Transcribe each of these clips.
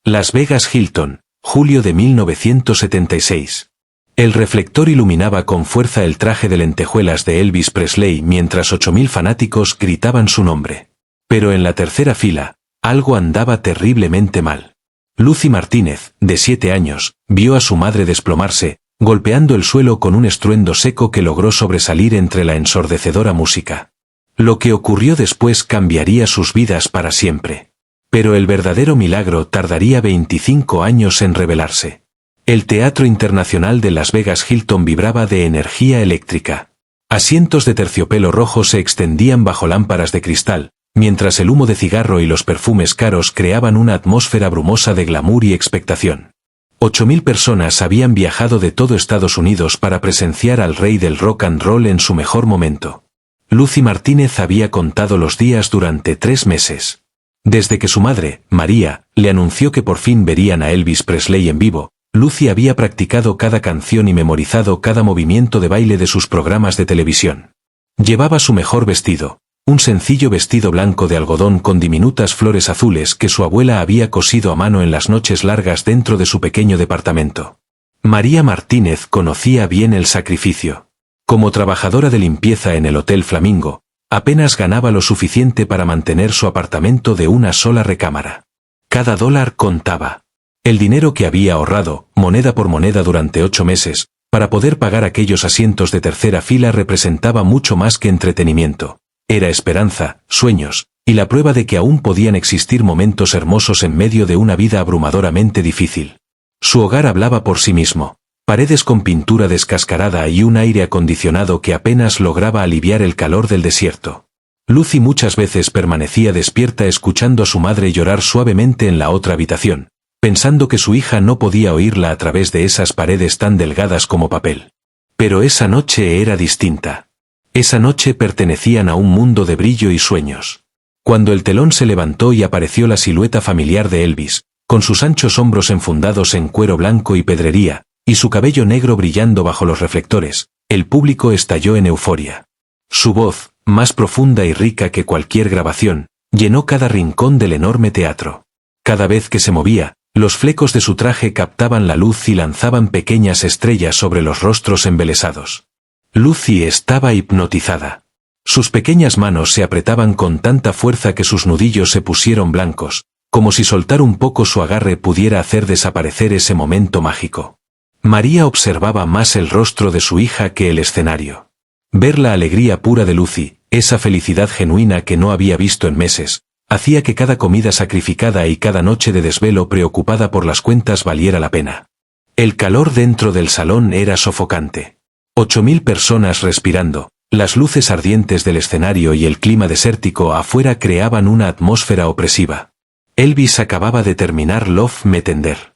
Las Vegas Hilton, julio de 1976. El reflector iluminaba con fuerza el traje de lentejuelas de Elvis Presley mientras 8000 fanáticos gritaban su nombre. Pero en la tercera fila, algo andaba terriblemente mal. Lucy Martínez, de 7 años, vio a su madre desplomarse, golpeando el suelo con un estruendo seco que logró sobresalir entre la ensordecedora música. Lo que ocurrió después cambiaría sus vidas para siempre. Pero el verdadero milagro tardaría 25 años en revelarse. El Teatro Internacional de Las Vegas Hilton vibraba de energía eléctrica. Asientos de terciopelo rojo se extendían bajo lámparas de cristal, mientras el humo de cigarro y los perfumes caros creaban una atmósfera brumosa de glamour y expectación. 8000 personas habían viajado de todo Estados Unidos para presenciar al rey del rock and roll en su mejor momento. Lucy Martínez había contado los días durante 3 meses. Desde que su madre, María, le anunció que por fin verían a Elvis Presley en vivo, Lucy había practicado cada canción y memorizado cada movimiento de baile de sus programas de televisión. Llevaba su mejor vestido, un sencillo vestido blanco de algodón con diminutas flores azules que su abuela había cosido a mano en las noches largas dentro de su pequeño departamento. María Martínez conocía bien el sacrificio. Como trabajadora de limpieza en el Hotel Flamingo, apenas ganaba lo suficiente para mantener su apartamento de una sola recámara. Cada dólar contaba. El dinero que había ahorrado, moneda por moneda durante 8 meses, para poder pagar aquellos asientos de tercera fila representaba mucho más que entretenimiento. Era esperanza, sueños, y la prueba de que aún podían existir momentos hermosos en medio de una vida abrumadoramente difícil. Su hogar hablaba por sí mismo. Paredes con pintura descascarada y un aire acondicionado que apenas lograba aliviar el calor del desierto. Lucy muchas veces permanecía despierta escuchando a su madre llorar suavemente en la otra habitación, pensando que su hija no podía oírla a través de esas paredes tan delgadas como papel. Pero esa noche era distinta. Esa noche pertenecían a un mundo de brillo y sueños. Cuando el telón se levantó y apareció la silueta familiar de Elvis, con sus anchos hombros enfundados en cuero blanco y pedrería, y su cabello negro brillando bajo los reflectores, el público estalló en euforia. Su voz, más profunda y rica que cualquier grabación, llenó cada rincón del enorme teatro. Cada vez que se movía, los flecos de su traje captaban la luz y lanzaban pequeñas estrellas sobre los rostros embelesados. Lucy estaba hipnotizada. Sus pequeñas manos se apretaban con tanta fuerza que sus nudillos se pusieron blancos, como si soltar un poco su agarre pudiera hacer desaparecer ese momento mágico. María observaba más el rostro de su hija que el escenario. Ver la alegría pura de Lucy, esa felicidad genuina que no había visto en meses, hacía que cada comida sacrificada y cada noche de desvelo preocupada por las cuentas valiera la pena. El calor dentro del salón era sofocante. 8000 personas respirando, las luces ardientes del escenario y el clima desértico afuera creaban una atmósfera opresiva. Elvis acababa de terminar Love Me Tender.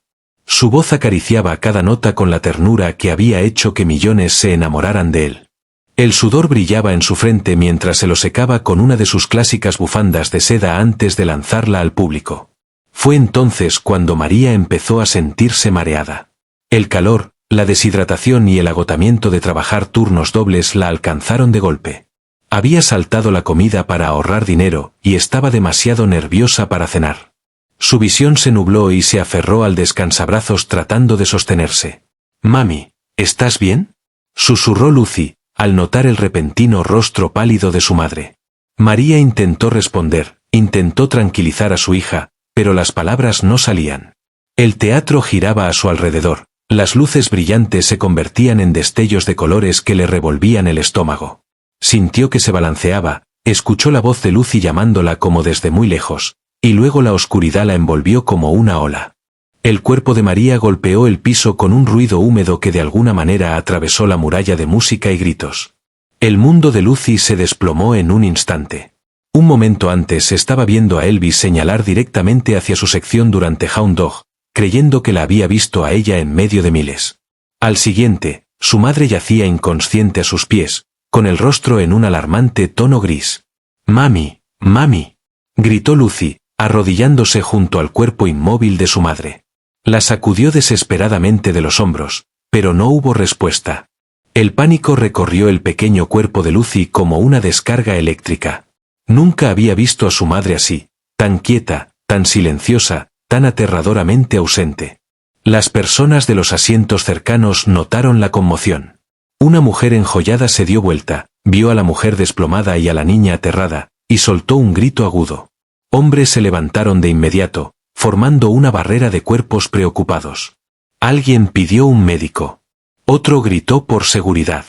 Su voz acariciaba cada nota con la ternura que había hecho que millones se enamoraran de él. El sudor brillaba en su frente mientras se lo secaba con una de sus clásicas bufandas de seda antes de lanzarla al público. Fue entonces cuando María empezó a sentirse mareada. El calor, la deshidratación y el agotamiento de trabajar turnos dobles la alcanzaron de golpe. Había saltado la comida para ahorrar dinero y estaba demasiado nerviosa para cenar. Su visión se nubló y se aferró al descansabrazos tratando de sostenerse. «Mami, ¿estás bien?», susurró Lucy, al notar el repentino rostro pálido de su madre. María intentó responder, intentó tranquilizar a su hija, pero las palabras no salían. El teatro giraba a su alrededor, las luces brillantes se convertían en destellos de colores que le revolvían el estómago. Sintió que se balanceaba, escuchó la voz de Lucy llamándola como desde muy lejos, y luego la oscuridad la envolvió como una ola. El cuerpo de María golpeó el piso con un ruido húmedo que de alguna manera atravesó la muralla de música y gritos. El mundo de Lucy se desplomó en un instante. Un momento antes estaba viendo a Elvis señalar directamente hacia su sección durante Hound Dog, creyendo que la había visto a ella en medio de miles. Al siguiente, su madre yacía inconsciente a sus pies, con el rostro en un alarmante tono gris. «Mami, mami», gritó Lucy, arrodillándose junto al cuerpo inmóvil de su madre. La sacudió desesperadamente de los hombros, pero no hubo respuesta. El pánico recorrió el pequeño cuerpo de Lucy como una descarga eléctrica. Nunca había visto a su madre así, tan quieta, tan silenciosa, tan aterradoramente ausente. Las personas de los asientos cercanos notaron la conmoción. Una mujer enjollada se dio vuelta, vio a la mujer desplomada y a la niña aterrada, y soltó un grito agudo. Hombres se levantaron de inmediato, formando una barrera de cuerpos preocupados. Alguien pidió un médico. Otro gritó por seguridad.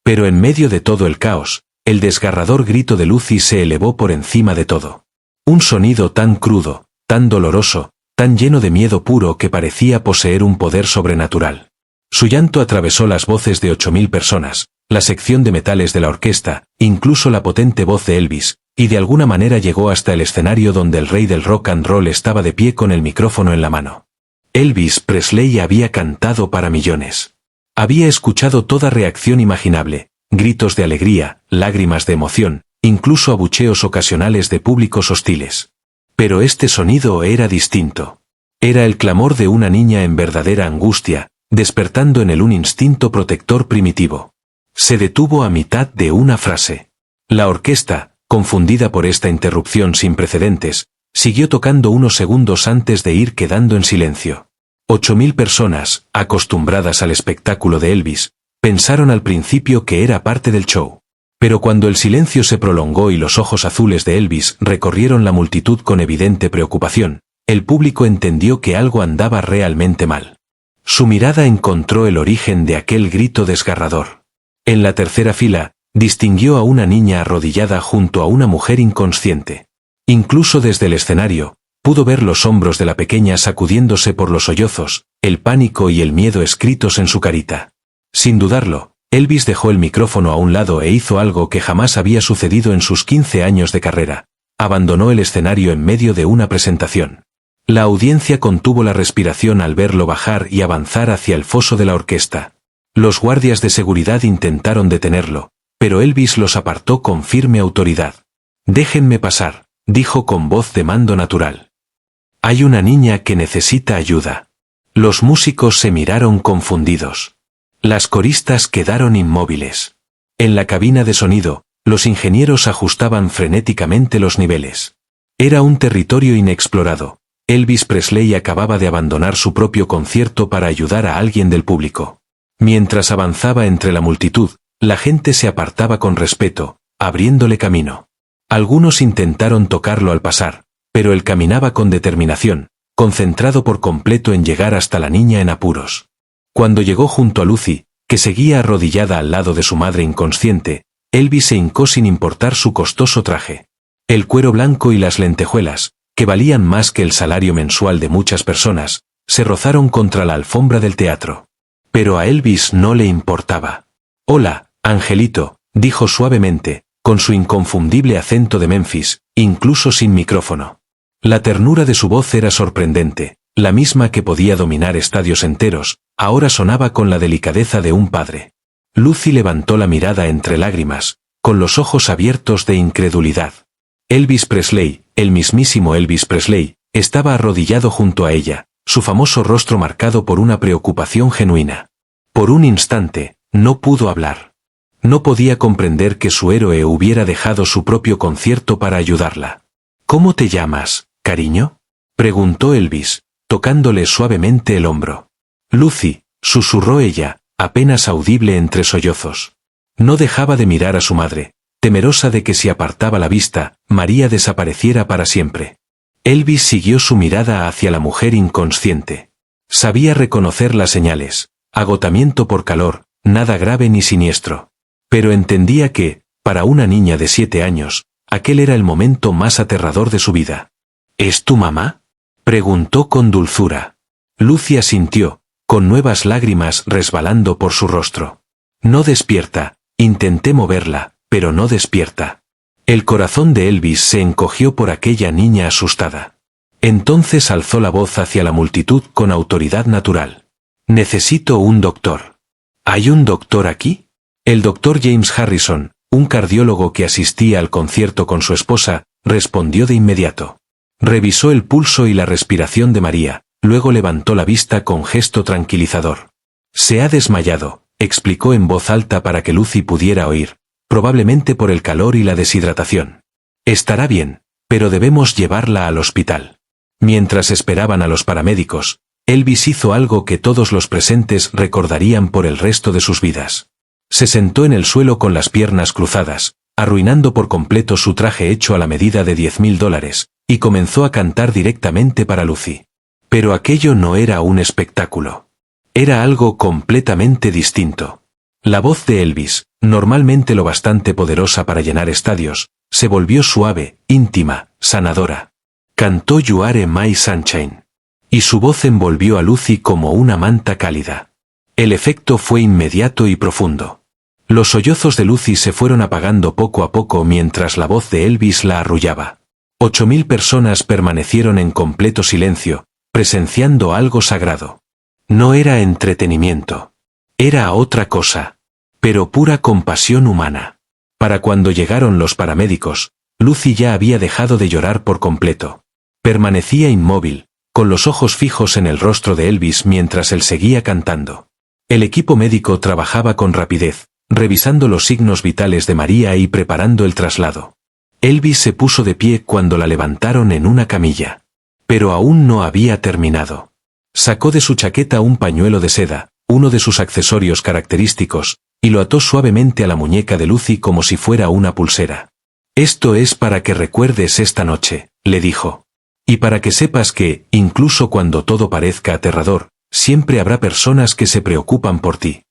Pero en medio de todo el caos, el desgarrador grito de Lucy se elevó por encima de todo. Un sonido tan crudo, tan doloroso, tan lleno de miedo puro que parecía poseer un poder sobrenatural. Su llanto atravesó las voces de 8000 personas, la sección de metales de la orquesta, incluso la potente voz de Elvis, y de alguna manera llegó hasta el escenario donde el rey del rock and roll estaba de pie con el micrófono en la mano. Elvis Presley había cantado para millones. Había escuchado toda reacción imaginable, gritos de alegría, lágrimas de emoción, incluso abucheos ocasionales de públicos hostiles. Pero este sonido era distinto. Era el clamor de una niña en verdadera angustia, despertando en él un instinto protector primitivo. Se detuvo a mitad de una frase. La orquesta, confundida por esta interrupción sin precedentes, siguió tocando unos segundos antes de ir quedando en silencio. 8000 personas, acostumbradas al espectáculo de Elvis, pensaron al principio que era parte del show. Pero cuando el silencio se prolongó y los ojos azules de Elvis recorrieron la multitud con evidente preocupación, el público entendió que algo andaba realmente mal. Su mirada encontró el origen de aquel grito desgarrador. En la tercera fila, distinguió a una niña arrodillada junto a una mujer inconsciente. Incluso desde el escenario, pudo ver los hombros de la pequeña sacudiéndose por los sollozos, el pánico y el miedo escritos en su carita. Sin dudarlo, Elvis dejó el micrófono a un lado e hizo algo que jamás había sucedido en sus 15 años de carrera. Abandonó el escenario en medio de una presentación. La audiencia contuvo la respiración al verlo bajar y avanzar hacia el foso de la orquesta. Los guardias de seguridad intentaron detenerlo, pero Elvis los apartó con firme autoridad. «Déjenme pasar», dijo con voz de mando natural. «Hay una niña que necesita ayuda». Los músicos se miraron confundidos. Las coristas quedaron inmóviles. En la cabina de sonido, los ingenieros ajustaban frenéticamente los niveles. Era un territorio inexplorado. Elvis Presley acababa de abandonar su propio concierto para ayudar a alguien del público. Mientras avanzaba entre la multitud, la gente se apartaba con respeto, abriéndole camino. Algunos intentaron tocarlo al pasar, pero él caminaba con determinación, concentrado por completo en llegar hasta la niña en apuros. Cuando llegó junto a Lucy, que seguía arrodillada al lado de su madre inconsciente, Elvis se hincó sin importar su costoso traje. El cuero blanco y las lentejuelas, que valían más que el salario mensual de muchas personas, se rozaron contra la alfombra del teatro. Pero a Elvis no le importaba. «Hola, Angelito», dijo suavemente, con su inconfundible acento de Memphis, incluso sin micrófono. La ternura de su voz era sorprendente, la misma que podía dominar estadios enteros, ahora sonaba con la delicadeza de un padre. Lucy levantó la mirada entre lágrimas, con los ojos abiertos de incredulidad. Elvis Presley, el mismísimo Elvis Presley, estaba arrodillado junto a ella, su famoso rostro marcado por una preocupación genuina. Por un instante, no pudo hablar. No podía comprender que su héroe hubiera dejado su propio concierto para ayudarla. «¿Cómo te llamas, cariño?», preguntó Elvis, tocándole suavemente el hombro. «Lucy», susurró ella, apenas audible entre sollozos. No dejaba de mirar a su madre, temerosa de que si apartaba la vista, María desapareciera para siempre. Elvis siguió su mirada hacia la mujer inconsciente. Sabía reconocer las señales, agotamiento por calor, nada grave ni siniestro. Pero entendía que, para una niña de 7 años, aquel era el momento más aterrador de su vida. «¿Es tu mamá?», preguntó con dulzura. Lucy asintió, con nuevas lágrimas resbalando por su rostro. «No despierta», intenté moverla, pero no despierta. El corazón de Elvis se encogió por aquella niña asustada. Entonces alzó la voz hacia la multitud con autoridad natural. «Necesito un doctor». «¿Hay un doctor aquí?». El doctor James Harrison, un cardiólogo que asistía al concierto con su esposa, respondió de inmediato. Revisó el pulso y la respiración de María, luego levantó la vista con gesto tranquilizador. «Se ha desmayado», explicó en voz alta para que Lucy pudiera oír, probablemente por el calor y la deshidratación. «Estará bien, pero debemos llevarla al hospital». Mientras esperaban a los paramédicos, Elvis hizo algo que todos los presentes recordarían por el resto de sus vidas. Se sentó en el suelo con las piernas cruzadas, arruinando por completo su traje hecho a la medida de $10.000, y comenzó a cantar directamente para Lucy. Pero aquello no era un espectáculo. Era algo completamente distinto. La voz de Elvis, normalmente lo bastante poderosa para llenar estadios, se volvió suave, íntima, sanadora. Cantó You Are My Sunshine. Y su voz envolvió a Lucy como una manta cálida. El efecto fue inmediato y profundo. Los sollozos de Lucy se fueron apagando poco a poco mientras la voz de Elvis la arrullaba. 8.000 personas permanecieron en completo silencio, presenciando algo sagrado. No era entretenimiento. Era otra cosa. Pero pura compasión humana. Para cuando llegaron los paramédicos, Lucy ya había dejado de llorar por completo. Permanecía inmóvil, con los ojos fijos en el rostro de Elvis mientras él seguía cantando. El equipo médico trabajaba con rapidez, revisando los signos vitales de María y preparando el traslado. Elvis se puso de pie cuando la levantaron en una camilla. Pero aún no había terminado. Sacó de su chaqueta un pañuelo de seda, uno de sus accesorios característicos, y lo ató suavemente a la muñeca de Lucy como si fuera una pulsera. «Esto es para que recuerdes esta noche», le dijo. «Y para que sepas que, incluso cuando todo parezca aterrador, siempre habrá personas que se preocupan por ti».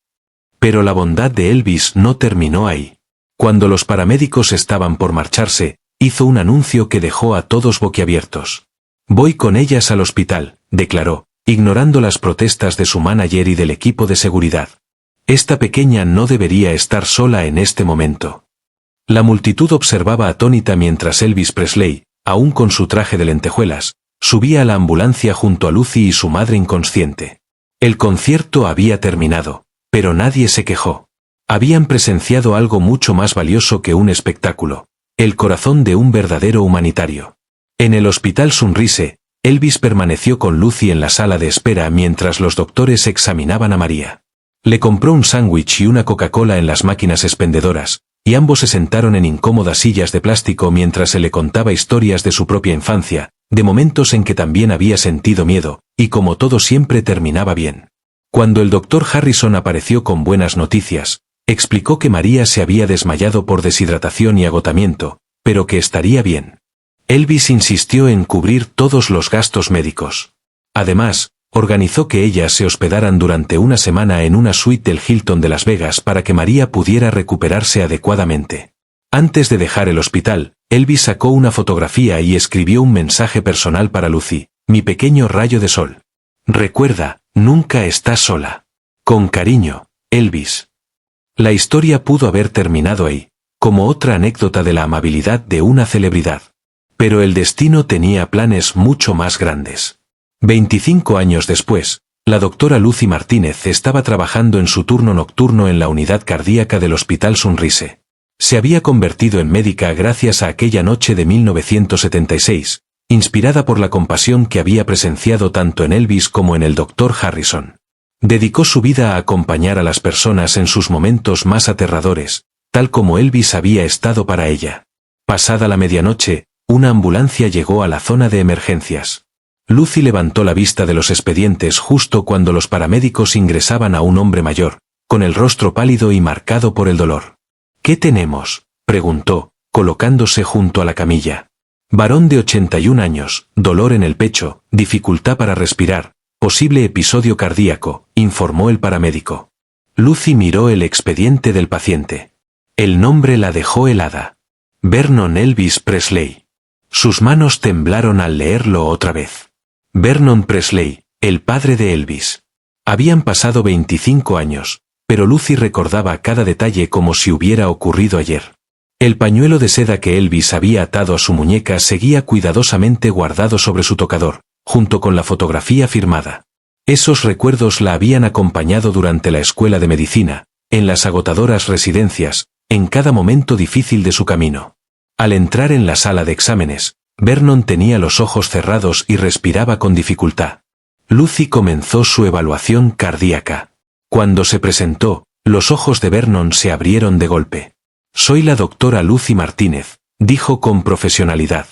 Pero la bondad de Elvis no terminó ahí. Cuando los paramédicos estaban por marcharse, hizo un anuncio que dejó a todos boquiabiertos. «Voy con ellas al hospital», declaró, ignorando las protestas de su manager y del equipo de seguridad. Esta pequeña no debería estar sola en este momento. La multitud observaba atónita mientras Elvis Presley, aún con su traje de lentejuelas, subía a la ambulancia junto a Lucy y su madre inconsciente. El concierto había terminado, pero nadie se quejó. Habían presenciado algo mucho más valioso que un espectáculo, el corazón de un verdadero humanitario. En el Hospital Sunrise, Elvis permaneció con Lucy en la sala de espera mientras los doctores examinaban a María. Le compró un sándwich y una Coca-Cola en las máquinas expendedoras, y ambos se sentaron en incómodas sillas de plástico mientras se le contaba historias de su propia infancia, de momentos en que también había sentido miedo, y como todo siempre terminaba bien. Cuando el doctor Harrison apareció con buenas noticias, explicó que María se había desmayado por deshidratación y agotamiento, pero que estaría bien. Elvis insistió en cubrir todos los gastos médicos. Además, organizó que ellas se hospedaran durante una semana en una suite del Hilton de Las Vegas para que María pudiera recuperarse adecuadamente. Antes de dejar el hospital, Elvis sacó una fotografía y escribió un mensaje personal para Lucy: «Mi pequeño rayo de sol. Recuerda, nunca estás sola. Con cariño, Elvis». La historia pudo haber terminado ahí, como otra anécdota de la amabilidad de una celebridad. Pero el destino tenía planes mucho más grandes. 25 años después, la doctora Lucy Martínez estaba trabajando en su turno nocturno en la unidad cardíaca del Hospital Sunrise. Se había convertido en médica gracias a aquella noche de 1976, inspirada por la compasión que había presenciado tanto en Elvis como en el doctor Harrison. Dedicó su vida a acompañar a las personas en sus momentos más aterradores, tal como Elvis había estado para ella. Pasada la medianoche, una ambulancia llegó a la zona de emergencias. Lucy levantó la vista de los expedientes justo cuando los paramédicos ingresaban a un hombre mayor, con el rostro pálido y marcado por el dolor. «¿Qué tenemos?», preguntó, colocándose junto a la camilla. «Varón de 81 años, dolor en el pecho, dificultad para respirar, posible episodio cardíaco», informó el paramédico. Lucy miró el expediente del paciente. El nombre la dejó helada. Vernon Elvis Presley. Sus manos temblaron al leerlo otra vez. Vernon Presley, el padre de Elvis. Habían pasado 25 años, pero Lucy recordaba cada detalle como si hubiera ocurrido ayer. El pañuelo de seda que Elvis había atado a su muñeca seguía cuidadosamente guardado sobre su tocador, junto con la fotografía firmada. Esos recuerdos la habían acompañado durante la escuela de medicina, en las agotadoras residencias, en cada momento difícil de su camino. Al entrar en la sala de exámenes, Vernon tenía los ojos cerrados y respiraba con dificultad. Lucy comenzó su evaluación cardíaca. Cuando se presentó, los ojos de Vernon se abrieron de golpe. «Soy la doctora Lucy Martínez», dijo con profesionalidad.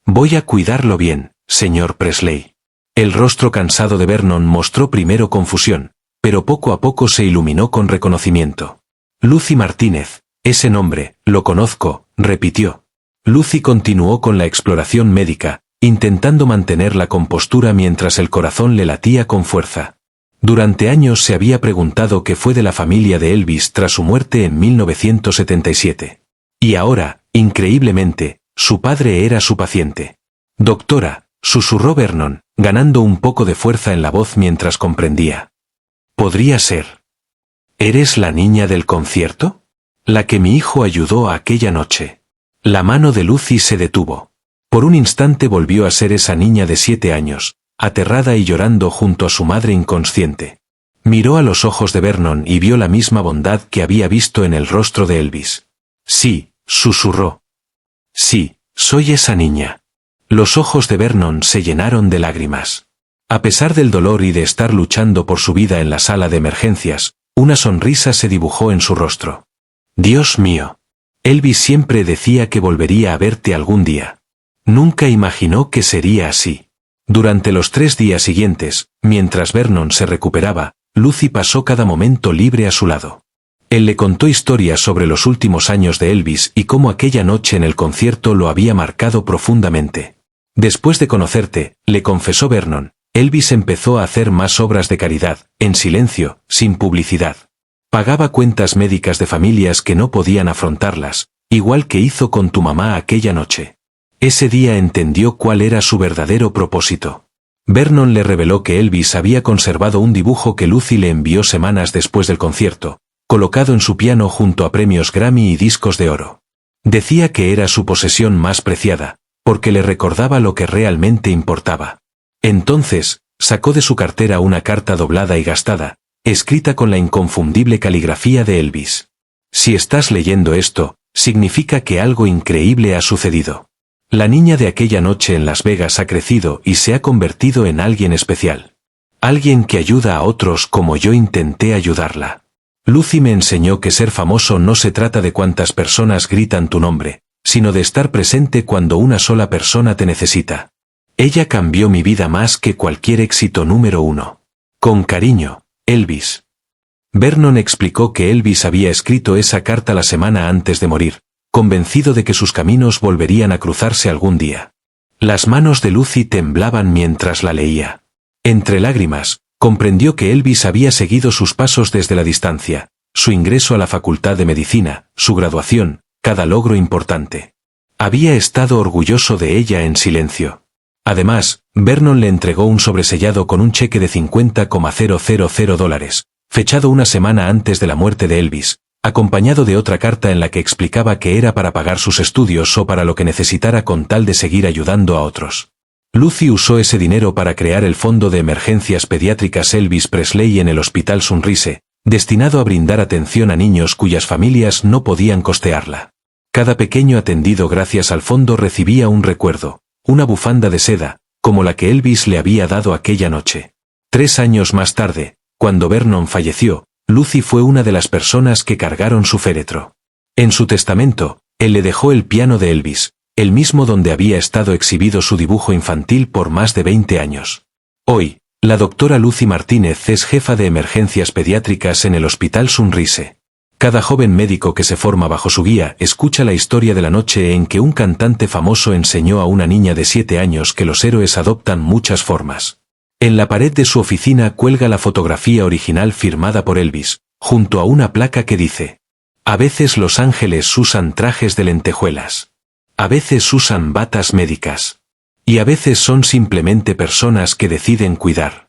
«Voy a cuidarlo bien», señor Presley. El rostro cansado de Vernon mostró primero confusión, pero poco a poco se iluminó con reconocimiento. Lucy Martínez, ese nombre, lo conozco, repitió. Lucy continuó con la exploración médica, intentando mantener la compostura mientras el corazón le latía con fuerza. Durante años se había preguntado qué fue de la familia de Elvis tras su muerte en 1977. Y ahora, increíblemente, su padre era su paciente. Doctora, susurró Vernon, ganando un poco de fuerza en la voz mientras comprendía. Podría ser. ¿Eres la niña del concierto? La que mi hijo ayudó aquella noche. La mano de Lucy se detuvo. Por un instante volvió a ser esa niña de 7 años, aterrada y llorando junto a su madre inconsciente. Miró a los ojos de Vernon y vio la misma bondad que había visto en el rostro de Elvis. Sí, susurró. Sí, soy esa niña. Los ojos de Vernon se llenaron de lágrimas. A pesar del dolor y de estar luchando por su vida en la sala de emergencias, una sonrisa se dibujó en su rostro. Dios mío. Elvis siempre decía que volvería a verte algún día. Nunca imaginó que sería así. Durante los 3 días siguientes, mientras Vernon se recuperaba, Lucy pasó cada momento libre a su lado. Él le contó historias sobre los últimos años de Elvis y cómo aquella noche en el concierto lo había marcado profundamente. Después de conocerte, le confesó Vernon, Elvis empezó a hacer más obras de caridad, en silencio, sin publicidad. Pagaba cuentas médicas de familias que no podían afrontarlas, igual que hizo con tu mamá aquella noche. Ese día entendió cuál era su verdadero propósito. Vernon le reveló que Elvis había conservado un dibujo que Lucy le envió semanas después del concierto, colocado en su piano junto a premios Grammy y discos de oro. Decía que era su posesión más preciada, porque le recordaba lo que realmente importaba. Entonces, sacó de su cartera una carta doblada y gastada, escrita con la inconfundible caligrafía de Elvis. Si estás leyendo esto, significa que algo increíble ha sucedido. La niña de aquella noche en Las Vegas ha crecido y se ha convertido en alguien especial. Alguien que ayuda a otros como yo intenté ayudarla. Lucy me enseñó que ser famoso no se trata de cuántas personas gritan tu nombre, sino de estar presente cuando una sola persona te necesita. Ella cambió mi vida más que cualquier éxito número 1. Con cariño, Elvis. Vernon explicó que Elvis había escrito esa carta la semana antes de morir, convencido de que sus caminos volverían a cruzarse algún día. Las manos de Lucy temblaban mientras la leía. Entre lágrimas, comprendió que Elvis había seguido sus pasos desde la distancia, su ingreso a la Facultad de Medicina, su graduación, cada logro importante. Había estado orgulloso de ella en silencio. Además, Vernon le entregó un sobresellado con un cheque de $50,000, fechado una semana antes de la muerte de Elvis, acompañado de otra carta en la que explicaba que era para pagar sus estudios o para lo que necesitara con tal de seguir ayudando a otros. Lucy usó ese dinero para crear el Fondo de Emergencias Pediátricas Elvis Presley en el Hospital Sunrise, destinado a brindar atención a niños cuyas familias no podían costearla. Cada pequeño atendido gracias al fondo recibía un recuerdo, una bufanda de seda, como la que Elvis le había dado aquella noche. 3 años más tarde, cuando Vernon falleció, Lucy fue una de las personas que cargaron su féretro. En su testamento, él le dejó el piano de Elvis, el mismo donde había estado exhibido su dibujo infantil por más de 20 años. Hoy, la doctora Lucy Martínez es jefa de emergencias pediátricas en el Hospital Sunrise. Cada joven médico que se forma bajo su guía escucha la historia de la noche en que un cantante famoso enseñó a una niña de 7 años que los héroes adoptan muchas formas. En la pared de su oficina cuelga la fotografía original firmada por Elvis, junto a una placa que dice: a veces los ángeles usan trajes de lentejuelas. A veces usan batas médicas. Y a veces son simplemente personas que deciden cuidar.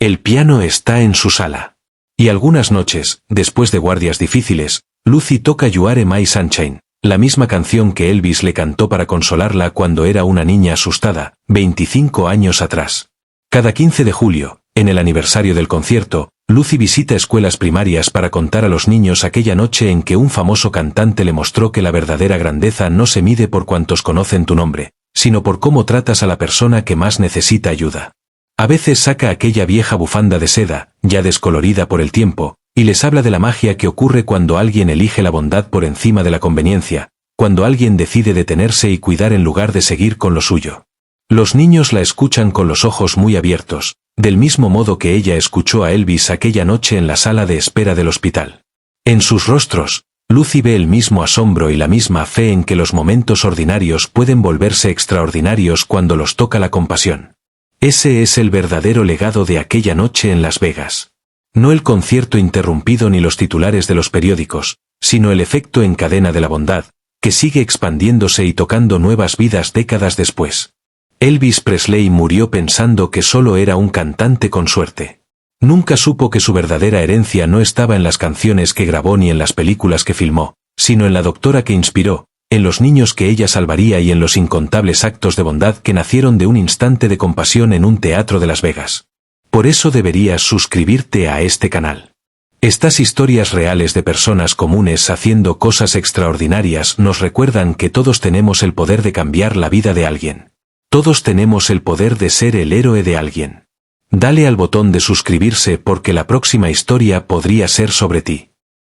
El piano está en su sala. Y algunas noches, después de guardias difíciles, Lucy toca You Are My Sunshine, la misma canción que Elvis le cantó para consolarla cuando era una niña asustada, 25 años atrás. Cada 15 de julio, en el aniversario del concierto, Lucy visita escuelas primarias para contar a los niños aquella noche en que un famoso cantante le mostró que la verdadera grandeza no se mide por cuantos conocen tu nombre, sino por cómo tratas a la persona que más necesita ayuda. A veces saca aquella vieja bufanda de seda, ya descolorida por el tiempo, y les habla de la magia que ocurre cuando alguien elige la bondad por encima de la conveniencia, cuando alguien decide detenerse y cuidar en lugar de seguir con lo suyo. Los niños la escuchan con los ojos muy abiertos, del mismo modo que ella escuchó a Elvis aquella noche en la sala de espera del hospital. En sus rostros, Lucy ve el mismo asombro y la misma fe en que los momentos ordinarios pueden volverse extraordinarios cuando los toca la compasión. Ese es el verdadero legado de aquella noche en Las Vegas. No el concierto interrumpido ni los titulares de los periódicos, sino el efecto en cadena de la bondad, que sigue expandiéndose y tocando nuevas vidas décadas después. Elvis Presley murió pensando que solo era un cantante con suerte. Nunca supo que su verdadera herencia no estaba en las canciones que grabó ni en las películas que filmó, sino en la doctora que inspiró, en los niños que ella salvaría y en los incontables actos de bondad que nacieron de un instante de compasión en un teatro de Las Vegas. Por eso deberías suscribirte a este canal. Estas historias reales de personas comunes haciendo cosas extraordinarias nos recuerdan que todos tenemos el poder de cambiar la vida de alguien. Todos tenemos el poder de ser el héroe de alguien. Dale al botón de suscribirse porque la próxima historia podría ser sobre ti.